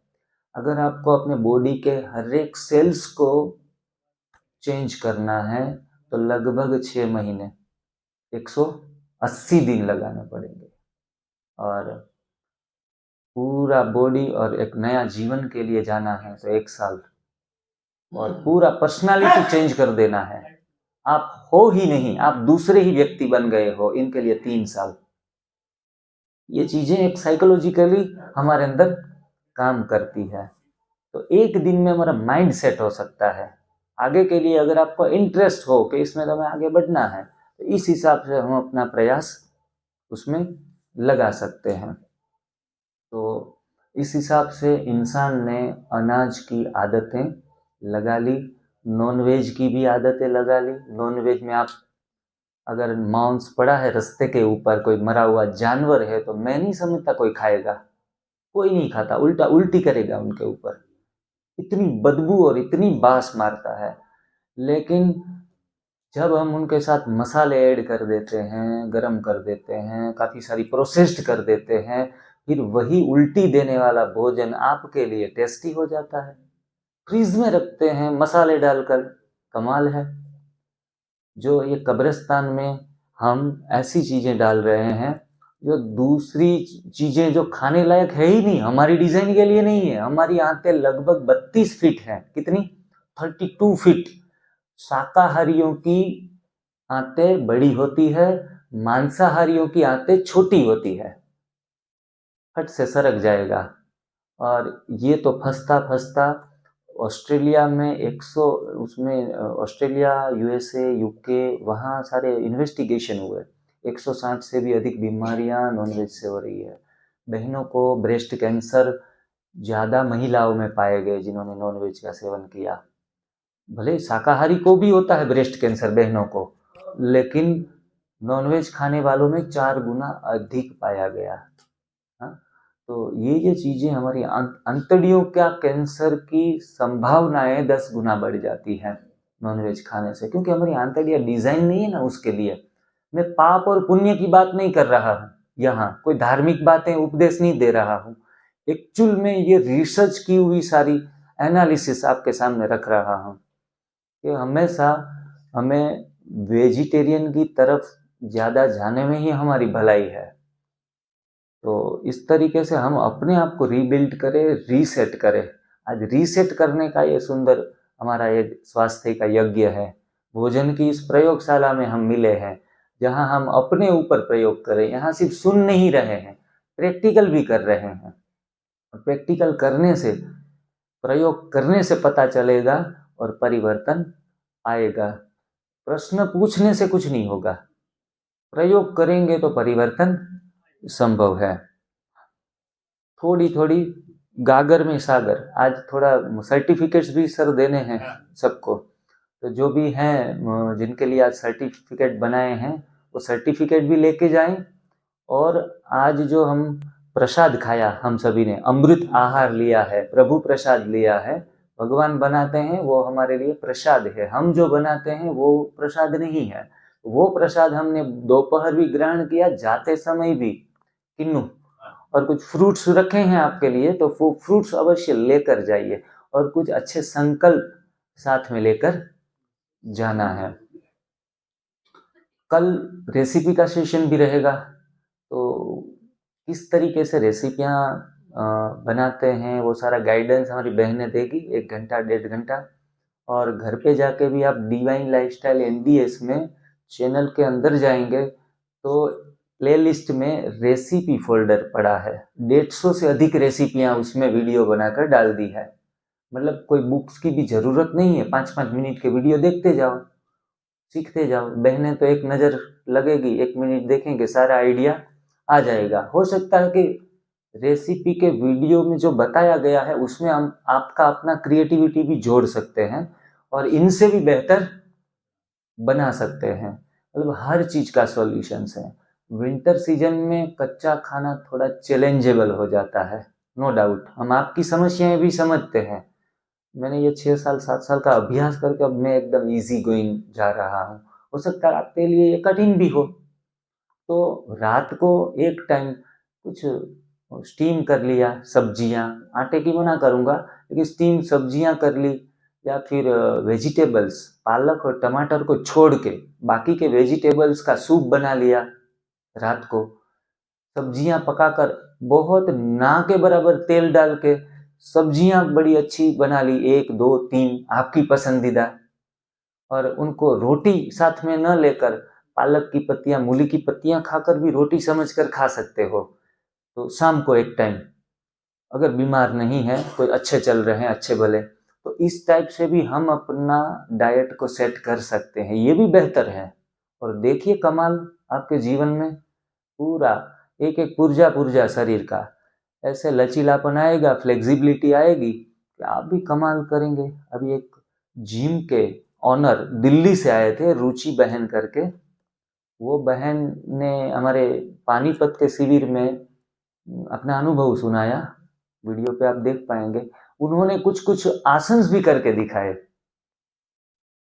अगर आपको अपने बॉडी के हर एक सेल्स को चेंज करना है तो लगभग 6 महीने, 180 दिन लगाने पड़ेंगे, और पूरा बॉडी और एक नया जीवन के लिए जाना है तो 1 साल, और पूरा पर्सनालिटी चेंज कर देना है, आप हो ही नहीं, आप दूसरे ही व्यक्ति बन गए हो, इनके लिए 3 साल। ये चीजें एक साइकोलॉजिकली हमारे अंदर काम करती है। तो 1 दिन में हमारा माइंड सेट हो सकता है। आगे के लिए अगर आपको इंटरेस्ट हो कि इसमें तो हमें आगे बढ़ना है, तो इस हिसाब से हम अपना प्रयास उसमें लगा सकते हैं। तो इस हिसाब से इंसान ने अनाज की आदतें लगा ली, नॉनवेज की भी आदतें लगा ली। नॉनवेज में आप अगर मांस पड़ा है रास्ते के ऊपर, कोई मरा हुआ जानवर है, तो मैं नहीं समझता कोई खाएगा, कोई नहीं खाता, उल्टा उल्टी करेगा उनके ऊपर, इतनी बदबू और इतनी बास मारता है। लेकिन जब हम उनके साथ मसाले ऐड कर देते हैं, गरम कर देते हैं, काफ़ी सारी प्रोसेस्ड कर देते हैं, फिर वही उल्टी देने वाला भोजन आपके लिए टेस्टी हो जाता है। फ्रीज में रखते हैं मसाले डालकर, कमाल है। जो ये कब्रिस्तान में हम ऐसी चीज़ें डाल रहे हैं जो दूसरी चीज़ें जो खाने लायक है ही नहीं, हमारी डिज़ाइन के लिए नहीं है। हमारी आंतें लगभग 32 फीट हैं, कितनी, 32 फीट। शाकाहारियों की आंतें बड़ी होती है, मांसाहारियों की आंतें छोटी होती है, फट से सरक जाएगा। और ये तो फंसता फंसता ऑस्ट्रेलिया में 100, उसमें ऑस्ट्रेलिया, यूएसए, यूके, वहाँ सारे इन्वेस्टिगेशन हुए, 160 से भी अधिक बीमारियाँ नॉनवेज से हो रही है। बहनों को ब्रेस्ट कैंसर ज़्यादा महिलाओं में पाए गए जिन्होंने नॉनवेज का सेवन किया। भले शाकाहारी को भी होता है ब्रेस्ट कैंसर बहनों को, लेकिन नॉनवेज खाने वालों में 4 गुना अधिक पाया गया। हाँ, तो ये चीज़ें हमारी अंतड़ियों का कैंसर की संभावनाएं 10 गुना बढ़ जाती हैं नॉनवेज खाने से, क्योंकि हमारी आंतड़ियाँ डिज़ाइन नहीं है ना उसके लिए। मैं पाप और पुण्य की बात नहीं कर रहा हूँ, यहाँ कोई धार्मिक बातें उपदेश नहीं दे रहा हूँ। एक्चुअल में ये रिसर्च की हुई सारी एनालिसिस आपके सामने रख रहा हूँ कि हमेशा हमें वेजिटेरियन की तरफ ज़्यादा जाने में ही हमारी भलाई है। तो इस तरीके से हम अपने आप को रीबिल्ड करें, रीसेट करें। आज रीसेट करने का ये सुंदर हमारा एक स्वास्थ्य का यज्ञ है। भोजन की इस प्रयोगशाला में हम मिले हैं, जहां हम अपने ऊपर प्रयोग करें। यहाँ सिर्फ सुन नहीं रहे हैं, प्रैक्टिकल भी कर रहे हैं। और प्रैक्टिकल करने से, प्रयोग करने से पता चलेगा और परिवर्तन आएगा। प्रश्न पूछने से कुछ नहीं होगा, प्रयोग करेंगे तो परिवर्तन संभव है। थोड़ी थोड़ी गागर में सागर। आज थोड़ा सर्टिफिकेट्स भी सर देने हैं सबको, तो जो भी हैं जिनके लिए आज सर्टिफिकेट बनाए हैं, वो सर्टिफिकेट भी लेके जाएं। और आज जो हम प्रसाद खाया, हम सभी ने अमृत आहार लिया है, प्रभु प्रसाद लिया है। भगवान बनाते हैं वो हमारे लिए प्रसाद है, हम जो बनाते हैं वो प्रसाद नहीं है। वो प्रसाद हमने दोपहर भी ग्रहण किया, जाते समय भी किन्नू, और कुछ फ्रूट्स रखे हैं आपके लिए, तो वो फ्रूट्स अवश्य लेकर जाइए, और कुछ अच्छे संकल्प साथ में लेकर जाना है। कल रेसिपी का सेशन भी रहेगा, तो किस तरीके से रेसिपियाँ बनाते हैं वो सारा गाइडेंस हमारी बहनें देगी, 1 घंटा 1.5 घंटा। और घर पे जाके भी आप डिवाइन लाइफस्टाइल NDS में चैनल के अंदर जाएंगे तो प्लेलिस्ट में रेसिपी फोल्डर पड़ा है, 150 से अधिक रेसिपियाँ उसमें वीडियो बनाकर डाल दी है। मतलब कोई बुक्स की भी ज़रूरत नहीं है, 5-5 मिनट के वीडियो देखते जाओ, सीखते जाओ। बहनें तो एक नज़र लगेगी, 1 मिनट देखेंगे, सारा आइडिया आ जाएगा। हो सकता है कि रेसिपी के वीडियो में जो बताया गया है उसमें हम आपका अपना क्रिएटिविटी भी जोड़ सकते हैं और इनसे भी बेहतर बना सकते हैं। मतलब हर चीज़ का सॉल्यूशंस है। विंटर सीजन में कच्चा खाना थोड़ा चैलेंजेबल हो जाता है, नो डाउट। हम आपकी समस्याएं भी समझते हैं। मैंने ये 6 साल 7 साल का अभ्यास करके अब मैं एकदम इजी गोइंग जा रहा हूँ। हो सकता है आपके लिए ये कठिन भी हो, तो रात को एक टाइम कुछ स्टीम कर लिया सब्जियां, आटे की मना करूंगा, लेकिन स्टीम सब्जियां कर ली, या फिर वेजिटेबल्स पालक और टमाटर को छोड़ के बाकी के वेजिटेबल्स का सूप बना लिया रात को। सब्जियां पकाकर बहुत ना के बराबर तेल डाल के सब्जियां बड़ी अच्छी बना ली, 1 2 3 आपकी पसंदीदा, और उनको रोटी साथ में न लेकर पालक की पत्तियां मूली की पत्तियां खाकर भी रोटी समझकर खा सकते हो। तो शाम को एक टाइम, अगर बीमार नहीं है, कोई अच्छे चल रहे हैं अच्छे भले, तो इस टाइप से भी हम अपना डाइट को सेट कर सकते हैं, ये भी बेहतर है। और देखिए कमाल आपके जीवन में, पूरा एक एक पुर्जा पुर्जा शरीर का ऐसे लचीलापन आएगा, फ्लेक्सिबिलिटी आएगी कि आप भी कमाल करेंगे। अभी एक जिम के ऑनर दिल्ली से आए थे, रुचि बहन करके, वो बहन ने हमारे पानीपत के शिविर में अपना अनुभव सुनाया, वीडियो पे आप देख पाएंगे। उन्होंने कुछ कुछ आसन भी करके दिखाए।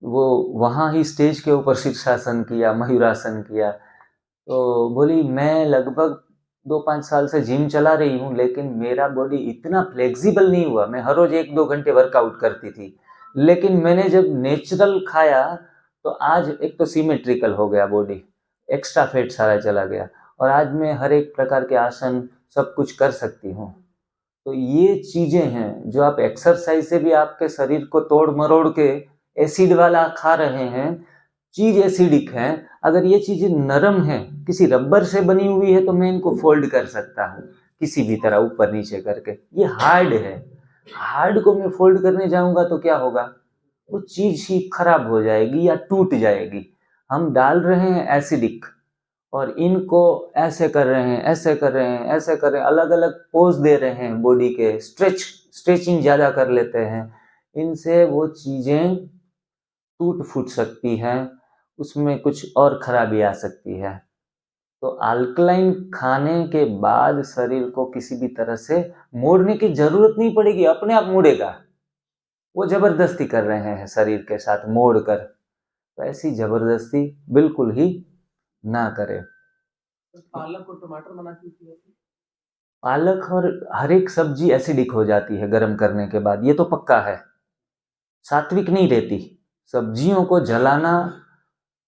वो वहाँ ही स्टेज के ऊपर शीर्षासन किया, मयूरासन किया। तो बोली मैं लगभग 2 5 साल से जिम चला रही हूँ, लेकिन मेरा बॉडी इतना फ्लेक्सिबल नहीं हुआ। मैं हर रोज 1 2 घंटे वर्कआउट करती थी, लेकिन मैंने जब नेचुरल खाया तो आज एक तो सिमेट्रिकल हो गया बॉडी, एक्स्ट्रा फैट सारा चला गया, और आज मैं हर एक प्रकार के आसन सब कुछ कर सकती हूँ। तो ये चीजें हैं जो आप एक्सरसाइज से भी आपके शरीर को तोड़ मरोड़ के एसिड वाला खा रहे हैं, चीज एसिडिक है। अगर ये चीजें नरम है, किसी रबर से बनी हुई है, तो मैं इनको फोल्ड कर सकता हूँ किसी भी तरह ऊपर नीचे करके। ये हार्ड है, हार्ड को मैं फोल्ड करने जाऊंगा तो क्या होगा, वो चीज ही खराब हो जाएगी या टूट जाएगी। हम डाल रहे हैं एसिडिक, और इनको ऐसे कर रहे हैं, ऐसे कर रहे हैं, ऐसे कर रहे हैं, अलग अलग पोज दे रहे हैं बॉडी के, स्ट्रेचिंग ज़्यादा कर लेते हैं। इनसे वो चीज़ें टूट फूट सकती हैं, उसमें कुछ और खराबी आ सकती है। तो अल्कलाइन खाने के बाद शरीर को किसी भी तरह से मोड़ने की जरूरत नहीं पड़ेगी, अपने आप मुड़ेगा। वो जबरदस्ती कर रहे हैं शरीर के साथ मोड़ कर, तो ऐसी जबरदस्ती बिल्कुल ही ना करें। पालक और टमाटर मना क्यों किया? पालक और हर एक सब्जी एसिडिक हो जाती है गर्म करने के बाद, ये तो पक्का है, सात्विक नहीं रहती। सब्जियों को जलाना,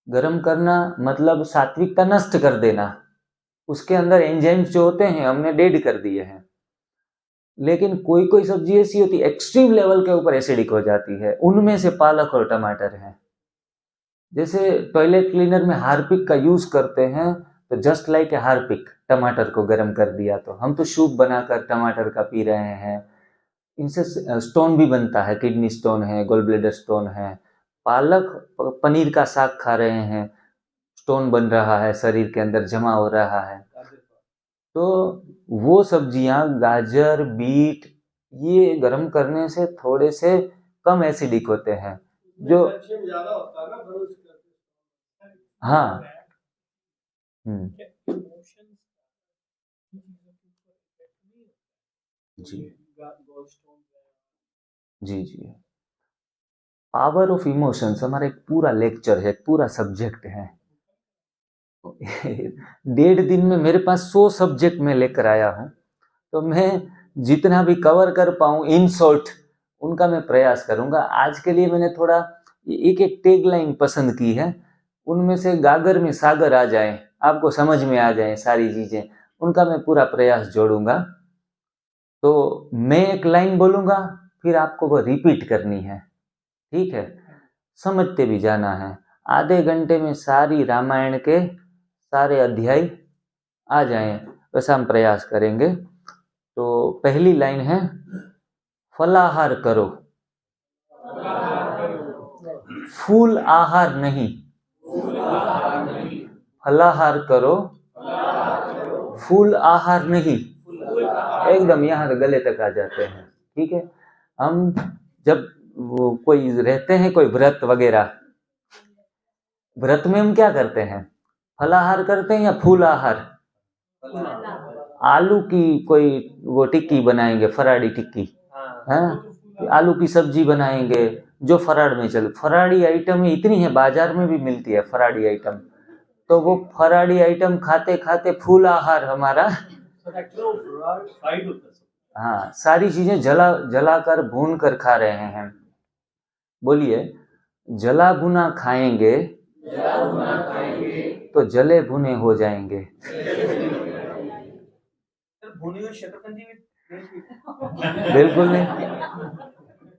गर्म करना मतलब सात्विकता नष्ट कर देना। उसके अंदर एंजाइम्स जो होते हैं हमने डेड कर दिए हैं। लेकिन कोई कोई सब्जी ऐसी होती है एक्सट्रीम लेवल के ऊपर एसिडिक हो जाती है, उनमें से पालक और टमाटर है। जैसे टॉयलेट क्लीनर में हार्पिक का यूज करते हैं, तो जस्ट लाइक ए हार्पिक, टमाटर को गर्म कर दिया तो हम तो सूप बनाकर टमाटर का पी रहे हैं। इनसे स्टोन भी बनता है, किडनी स्टोन है, गोल ब्लेडर स्टोन है। पालक पनीर का साग खा रहे हैं, स्टोन बन रहा है, शरीर के अंदर जमा हो रहा है। तो वो सब्जियां गाजर बीट ये गर्म करने से थोड़े से कम एसिडिक होते हैं, जो ज्यादा होता है ना। हाँ। जी जी जी। पावर ऑफ इमोशंस हमारा एक पूरा लेक्चर है, एक पूरा सब्जेक्ट है। 1.5 दिन में मेरे पास 100 सब्जेक्ट में लेकर आया हूँ, तो मैं जितना भी कवर कर पाऊँ इन शॉर्ट उनका मैं प्रयास करूँगा। आज के लिए मैंने थोड़ा एक एक टैग लाइन पसंद की है, उनमें से गागर में सागर आ जाए, आपको समझ में आ जाए सारी चीज़ें, उनका मैं पूरा प्रयास जोड़ूंगा। तो मैं एक लाइन बोलूँगा, फिर आपको वो रिपीट करनी है, ठीक है, समझते भी जाना है। आधे घंटे में सारी रामायण के सारे अध्याय आ जाएं, वैसा हम प्रयास करेंगे। तो पहली लाइन है, फलाहार करो, फूल आहार नहीं, फलाहार करो, फूल आहार नहीं। एकदम यहाँ गले तक आ जाते हैं, ठीक है। हम जब वो कोई रहते हैं, कोई व्रत वगैरह, व्रत में हम क्या करते हैं, फलाहार करते हैं या फूल आहार? आलू की कोई वो टिक्की बनाएंगे, फराड़ी टिक्की है, आलू की सब्जी बनाएंगे जो फराड़ में चले। फराड़ी आइटम इतनी है, बाजार में भी मिलती है फराड़ी आइटम, तो वो फराड़ी आइटम खाते खाते फूल आहार हमारा। हाँ, सारी चीजें जलाकर भून कर खा रहे हैं। बोलिए, जला भुना खाएंगे तो जले भुने हो जाएंगे। बिल्कुल नहीं,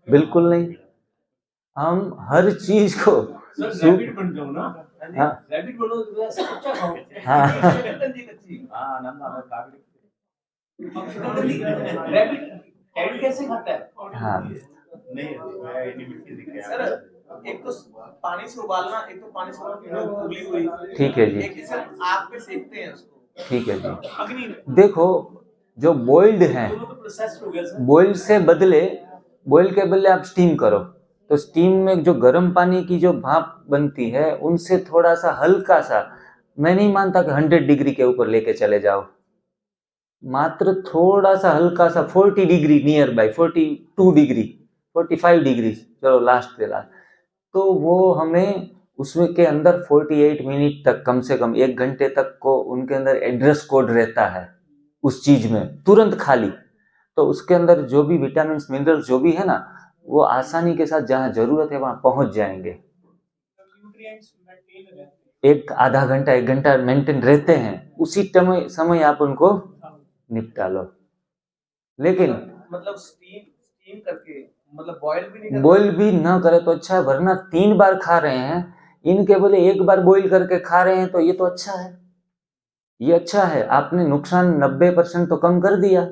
बिल्कुल नहीं। हम हर चीज को रैबिट बन जाओ ना। हाँ, रैबिट बनो तो ऐसा अच्छा खाओ। हाँ, हाँ ना ना रैबिट कैट कैसे खाता है? हाँ, नहीं मैं सर, एक तो पानी से उबालना, एक तो पानी से उबली हुई, ठीक है जी, एक ही सर आग पे सेकते हैं उसको। ठीक है जी। अग्नि में। देखो, जो बॉइल्ड है, दोनों तो प्रोसेस हो गया सर। बॉइल्ड से बदले, बॉइल के बदले आप स्टीम करो, तो स्टीम में जो गर्म पानी की जो भाप बनती है उनसे थोड़ा सा हल्का सा, मैं नहीं मानता कि 100 डिग्री के ऊपर लेके चले जाओ, मात्र थोड़ा सा हल्का सा 40 degree near by, 42 degree, 45 degree, चलो लास्ट पे लास्ट, तो वो हमें उसमें के अंदर 48 मिनट तक, कम से कम 1 घंटे तक को उनके अंदर एड्रेस कोड रहता है उस चीज में, तुरंत खाली, तो उसके अंदर जो भी विटामिन मिनरल्स जो भी है ना, वो आसानी के साथ जहाँ जरूरत है वहां पहुंच जाएंगे। 1 आधा घंटा 1 घंटा मेंटेन रहते हैं, उसी समय आप उनको निपटा लो। लेकिन मतलब स्टीम करके, मतलब बॉयल भी नहीं करना, बॉईल भी ना करे तो अच्छा है, वरना 3 बार खा रहे हैं, इनके बोले 1 बार बॉईल करके खा रहे हैं, तो ये तो अच्छा है, ये अच्छा है। आपने नुकसान 90% तो कम कर दिया,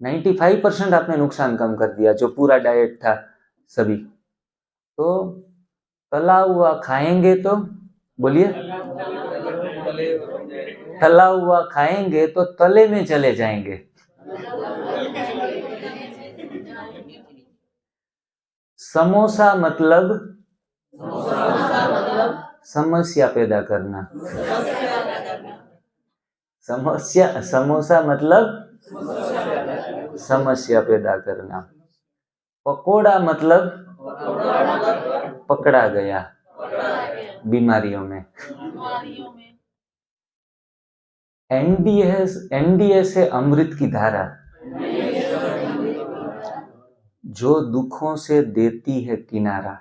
95% आपने नुकसान कम कर दिया जो पूरा डाइट था सभी। तो तला हुआ खाएंगे तो, बोलिए, तला हुआ खाएंगे तो तले में चले जाएंगे। समोसा मतलब समस्या पैदा करना, समोसा मतलब समस्या पैदा करना। पकोड़ा मतलब पकड़ा गया बीमारियों में। एनडीए से अमृत की धारा, जो दुखों से देती है किनारा,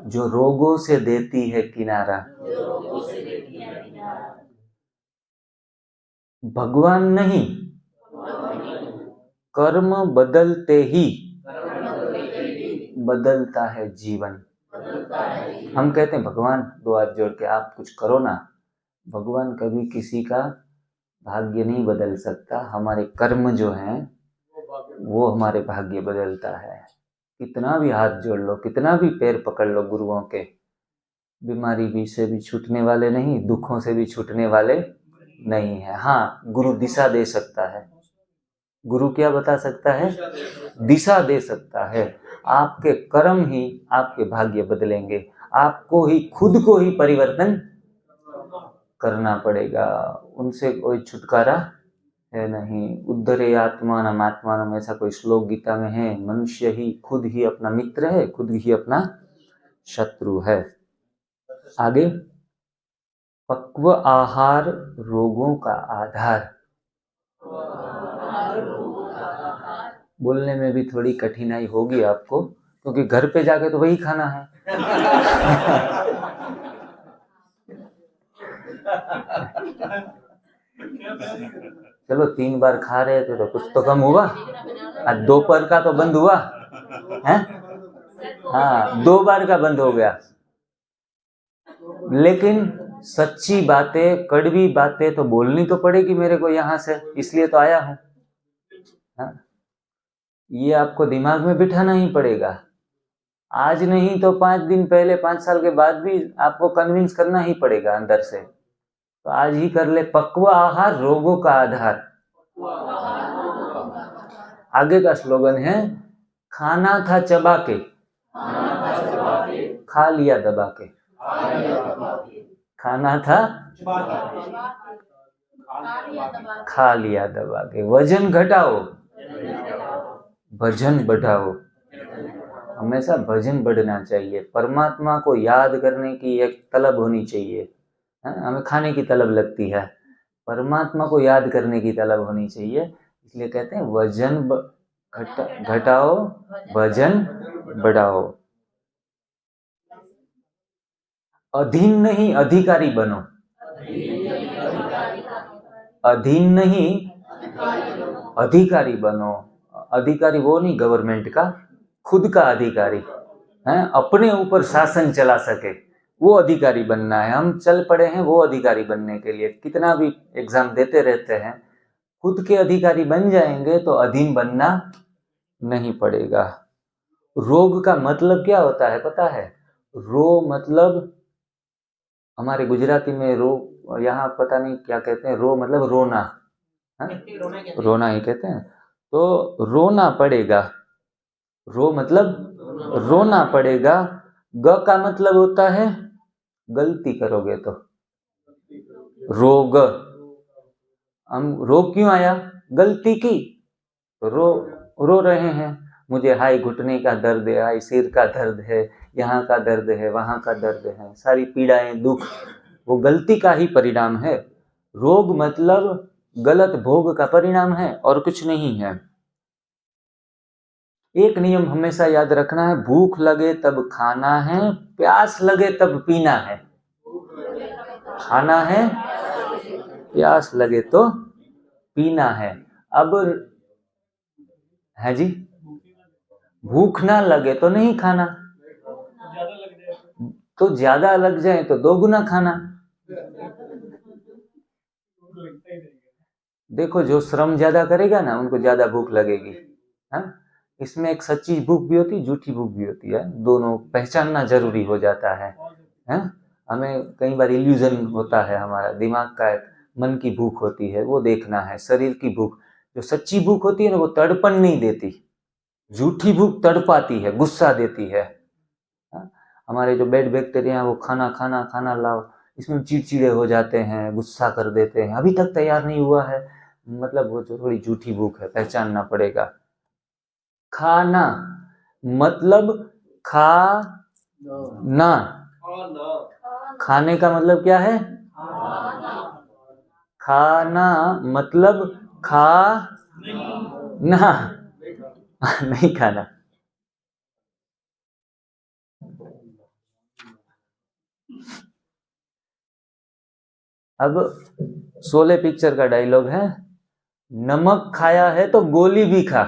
जो रोगों से देती है किनारा, भगवान नहीं, कर्म बदलते ही बदलता है जीवन। हम कहते हैं भगवान, 2 हाथ जोड़ के आप कुछ करो ना, भगवान कभी किसी का भाग्य नहीं बदल सकता, हमारे कर्म जो हैं वो हमारे भाग्य बदलता है। कितना भी हाथ जोड़ लो, कितना भी पैर पकड़ लो गुरुओं के, बीमारी भी से भी छूटने वाले नहीं, दुखों से भी छूटने वाले नहीं है। हाँ, गुरु दिशा दे सकता है, गुरु क्या बता सकता है? दिशा दे सकता है। आपके कर्म ही आपके भाग्य बदलेंगे, आपको ही खुद को ही परिवर्तन करना पड़ेगा, उनसे कोई छुटकारा है नहीं। उद्धरे आत्मानम आत्मानम, ऐसा कोई श्लोक गीता में है? मनुष्य ही खुद ही अपना मित्र है, खुद ही अपना शत्रु है। आगे, पक्व आहार रोगों का आधार। बोलने में भी थोड़ी कठिनाई होगी आपको, क्योंकि घर पे जाके तो वही खाना है। चलो 3 बार खा रहे थे तो कुछ तो कम हुआ, आज दोपहर का तो बंद हुआ है, हाँ 2 बार का बंद हो गया। लेकिन सच्ची बातें, कड़वी बातें तो बोलनी तो पड़ेगी मेरे को यहाँ से, इसलिए तो आया हूँ। हाँ? ये आपको दिमाग में बिठाना ही पड़ेगा, आज नहीं तो 5 दिन पहले, 5 साल के बाद भी आपको कन्विंस करना ही पड़ेगा अंदर से। तो आज ही कर ले, पक्व आहार रोगों का आधार। आगे का स्लोगन है, खाना था चबा के, खा लिया दबा के। खाना था, खा लिया दबा के। वजन घटाओ, भजन बढ़ाओ। हमेशा भजन बढ़ना चाहिए। परमात्मा को याद करने की एक तलब होनी चाहिए। हमें खाने की तलब लगती है, परमात्मा को याद करने की तलब होनी चाहिए। इसलिए कहते हैं वजन घटाओ, भजन बढ़ाओ। अधीन नहीं अधिकारी बनो। अधीन नहीं अधिकारी बनो। अधिकारी वो नहीं गवर्नमेंट का, खुद का अधिकारी है, अपने ऊपर शासन चला सके, वो अधिकारी बनना है। हम चल पड़े हैं वो अधिकारी बनने के लिए। कितना भी एग्जाम देते रहते हैं, खुद के अधिकारी बन जाएंगे तो अधीन बनना नहीं पड़ेगा। रोग का मतलब क्या होता है पता है? रो मतलब हमारे गुजराती में रो, यहाँ पता नहीं क्या कहते हैं, रो मतलब रोना है, रोना ही कहते हैं। तो रोना पड़ेगा, रो मतलब रोना पड़ेगा। ग का मतलब होता है गलती करोगे तो, रोग। हम रोग क्यों आया? गलती की तो रो रहे हैं। मुझे हाई घुटने का दर्द है, हाई सिर का दर्द है, यहाँ का दर्द है, वहाँ का दर्द है, सारी पीड़ाएं दुख वो गलती का ही परिणाम है। रोग मतलब गलत भोग का परिणाम है और कुछ नहीं है। एक नियम हमेशा याद रखना है, भूख लगे तब खाना है, प्यास लगे तब पीना है। खाना है, प्यास लगे तो पीना है। अब है जी, भूख ना लगे तो नहीं खाना, तो ज्यादा लग जाए तो दो गुना खाना। देखो जो श्रम ज्यादा करेगा ना उनको ज्यादा भूख लगेगी। है, इसमें एक सच्ची भूख भी होती है, झूठी भूख भी होती है, दोनों पहचानना जरूरी हो जाता है। हमें कई बार इल्यूजन होता है, हमारा दिमाग का एक मन की भूख होती है वो देखना है। शरीर की भूख, जो सच्ची भूख होती है ना वो तड़पन नहीं देती, झूठी भूख तड़पाती है, गुस्सा देती है। हमारे जो बैड बैक्टीरिया वो खाना खाना खाना लाओ, इसमें चिड़चिड़े हो जाते हैं, गुस्सा कर देते हैं, अभी तक तैयार नहीं हुआ है, मतलब वो जो थोड़ी झूठी भूख है, पहचानना पड़ेगा। खाना मतलब खा ना, खाने का मतलब क्या है? खाना मतलब खा ना, नहीं खाना। अब शोले पिक्चर का डायलॉग है, नमक खाया है तो गोली भी खा।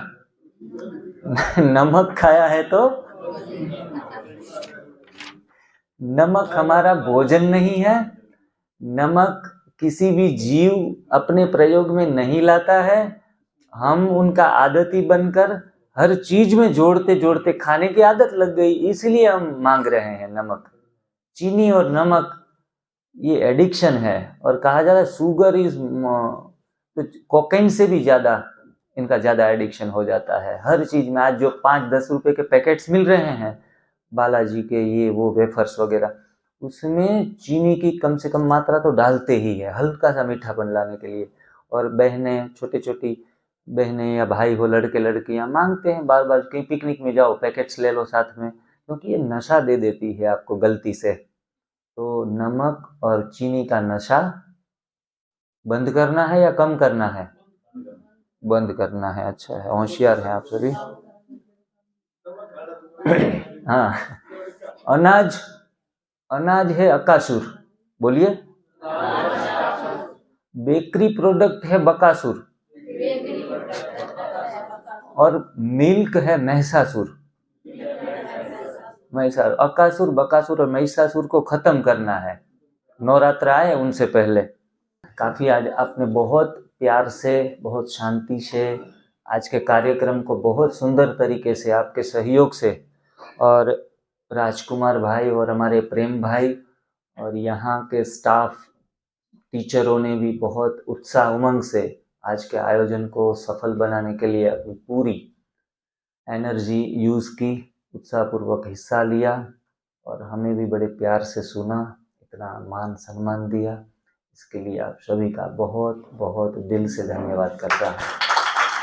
नमक खाया है तो, नमक हमारा भोजन नहीं है, नमक किसी भी जीव अपने प्रयोग में नहीं लाता है। हम उनका आदती बनकर हर चीज में जोड़ते जोड़ते खाने की आदत लग गई, इसलिए हम मांग रहे हैं नमक। चीनी और नमक ये एडिक्शन है, और कहा जाता है शुगर इज, तो कोकेन से भी ज्यादा इनका ज्यादा एडिक्शन हो जाता है। हर चीज में आज जो 5-10 रुपए के पैकेट्स मिल रहे हैं बालाजी के, ये वो वेफर्स वगैरह, उसमें चीनी की कम से कम मात्रा तो डालते ही है, हल्का सा मीठापन लाने के लिए। और बहनें, छोटी छोटी बहनें या भाई हो, लड़के लड़कियां मांगते हैं बार बार, कहीं पिकनिक में जाओ पैकेट्स ले लो साथ में, क्योंकि ये नशा दे देती है आपको गलती से। तो नमक और चीनी का नशा बंद करना है या कम करना है? बंद करना है। अच्छा है, होशियार हैं आप सभी। हाँ, अनाज, अनाज है अकासुर, बोलिए। बेकरी प्रोडक्ट है बकासुर, और मिल्क है महिषासुर। महिषासुर, अकासुर, बकासुर और महिषासुर को खत्म करना है, नवरात्र आए उनसे पहले। काफी आज आपने बहुत प्यार से, बहुत शांति से आज के कार्यक्रम को बहुत सुंदर तरीके से आपके सहयोग से, और राजकुमार भाई और हमारे प्रेम भाई और यहाँ के स्टाफ टीचरों ने भी बहुत उत्साह उमंग से आज के आयोजन को सफल बनाने के लिए अपनी पूरी एनर्जी यूज़ की, उत्साहपूर्वक हिस्सा लिया और हमें भी बड़े प्यार से सुना, इतना मान सम्मान दिया, इसके लिए आप सभी का बहुत बहुत दिल से धन्यवाद करता हूँ।